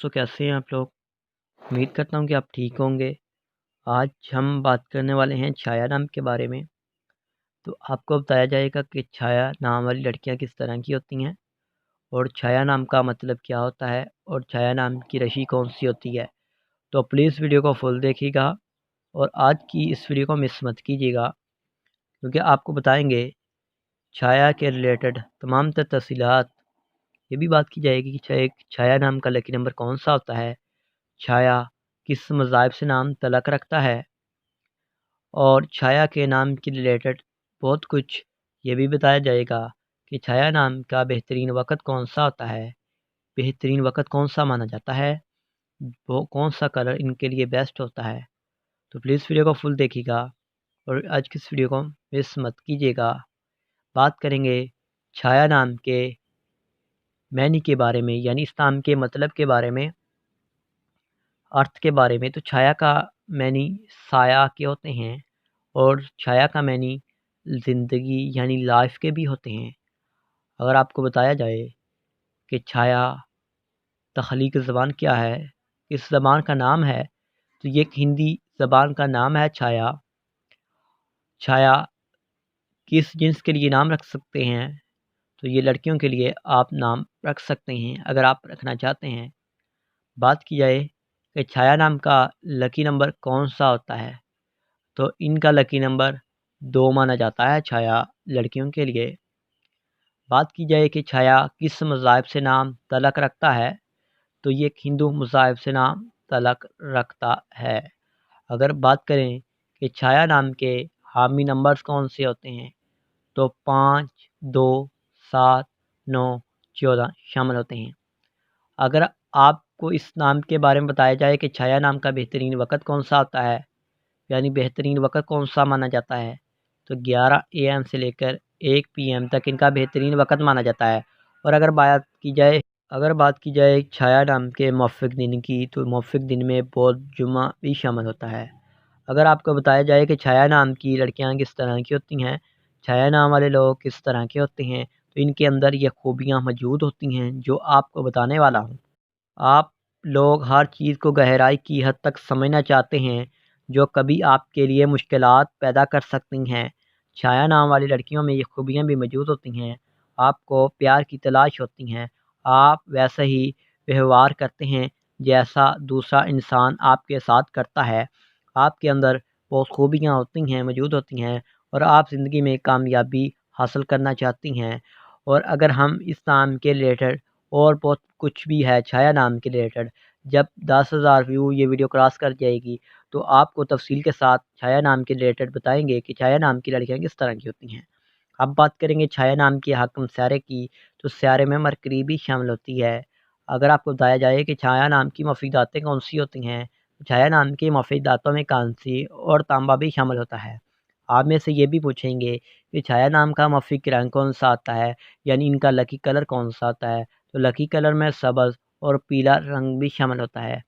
दोस्तों, कैसे हैं आप लोग। उम्मीद करता हूं कि आप ठीक होंगे। आज हम बात करने वाले हैं छाया नाम के बारे में। तो आपको बताया जाएगा कि छाया नाम वाली लड़कियां किस तरह की होती हैं और छाया नाम का मतलब क्या होता है और छाया नाम की राशि कौन सी होती है। तो प्लीज़ वीडियो को फुल देखिएगा और आज की इस वीडियो को मिस मत कीजिएगा, क्योंकि आपको बताएंगे छाया के रिलेटेड तमाम तफसीलात। ये भी बात की जाएगी कि छाया नाम का लकी नंबर कौन सा होता है, छाया किस मज़ाहिब से नाम तलक रखता है, और छाया के नाम के रिलेटेड बहुत कुछ ये भी बताया जाएगा कि छाया नाम का बेहतरीन वक़्त कौन सा होता है, बेहतरीन वक़्त कौन सा माना जाता है, वो कौन सा कलर इनके लिए बेस्ट होता है। तो प्लीज़ वीडियो को फुल देखिएगा और आज की इस वीडियो को मिस मत कीजिएगा। बात करेंगे छाया नाम के मैनी के बारे में, यानी इस नाम के मतलब के बारे में, अर्थ के बारे में। तो छाया का मैनी साया के होते हैं और छाया का मैनी ज़िंदगी यानी लाइफ के भी होते हैं। अगर आपको बताया जाए कि छाया तख्लीक ज़बान क्या है, किस ज़बान का नाम है, तो ये एक हिंदी ज़बान का नाम है छाया। छाया किस जिन्स के लिए नाम रख सकते हैं, तो ये लड़कियों के लिए आप नाम रख सकते हैं अगर आप रखना चाहते हैं। बात की जाए कि छाया नाम का लकी नंबर कौन सा होता है, तो इनका लकी नंबर 2 माना जाता है छाया लड़कियों के लिए। बात की जाए कि छाया किस मज़ाहिब से नाम तलक रखता है, तो ये एक हिंदू मज़ाहिब से नाम तलक रखता है। अगर बात करें कि छाया नाम के हामी नंबर्स कौन से होते हैं, तो 5, 2, 7, 9, 14 शामिल होते हैं। अगर आपको इस नाम के बारे में बताया जाए कि छाया नाम का बेहतरीन वक़्त कौन सा होता है, यानी बेहतरीन वक़्त कौन सा माना जाता है, तो 11 AM से लेकर 1 PM तक इनका बेहतरीन वक़्त माना जाता है। और अगर बात की जाए छाया नाम के मुवफ़्फ़िक़ दिन की, तो मुवफ़्फ़िक़ दिन में बौद्ध जुमा भी शामिल होता है। अगर आपको बताया जाए कि छाया नाम की लड़कियां किस तरह की होती हैं, छाया नाम वाले लोग किस तरह के होते हैं, तो इनके अंदर ये खूबियाँ मौजूद होती हैं जो आपको बताने वाला हूँ। आप लोग हर चीज़ को गहराई की हद तक समझना चाहते हैं जो कभी आपके लिए मुश्किलात पैदा कर सकती हैं। छाया नाम वाली लड़कियों में ये खूबियाँ भी मौजूद होती हैं। आपको प्यार की तलाश होती हैं, आप वैसा ही व्यवहार करते हैं जैसा दूसरा इंसान आपके साथ करता है। आपके अंदर बहुत खूबियाँ होती हैं, मौजूद होती हैं, और आप ज़िंदगी में कामयाबी हासिल करना चाहती हैं। और अगर हम इस नाम के रिलेटेड और बहुत कुछ भी है छाया नाम के रिलेटेड, जब 10,000 व्यू ये वीडियो क्रॉस कर जाएगी तो आपको तफसील के साथ छाया नाम के रिलेटेड बताएंगे कि छाया नाम की लड़कियां किस तरह की होती हैं। अब बात करेंगे छाया नाम की हाकिम स्यारे की, तो स्यारे में मरकरी भी शामिल होती है। अगर आपको बताया जाए कि छाया नाम की मफीदातें कौन सी होती हैं, तो छाया नाम की मफीदातों में कांसी और तांबा भी शामिल होता है। आप में से ये भी पूछेंगे कि छाया नाम का मफीक रंग कौन सा आता है, यानी इनका लकी कलर कौन सा आता है, तो लकी कलर में सब्ज़ और पीला रंग भी शामिल होता है।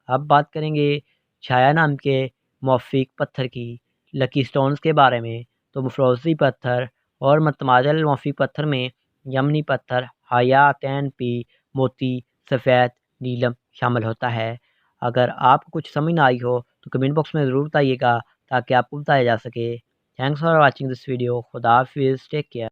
अब बात करेंगे छाया नाम के मौफिक पत्थर की, लकी स्टोन्स के बारे में। तो मफरोज़ी पत्थर और मतमादल मौफिक पत्थर में यमनी पत्थर, हयातैन पी, मोती, सफ़ेद, नीलम शामिल होता है। अगर आपको कुछ समझ ना आई हो तो कमेंट बॉक्स में ज़रूर बताइएगा ताकि आपको बताया जा सके। Thanks for watching this video. खुदा हाफिज़, टेक केयर।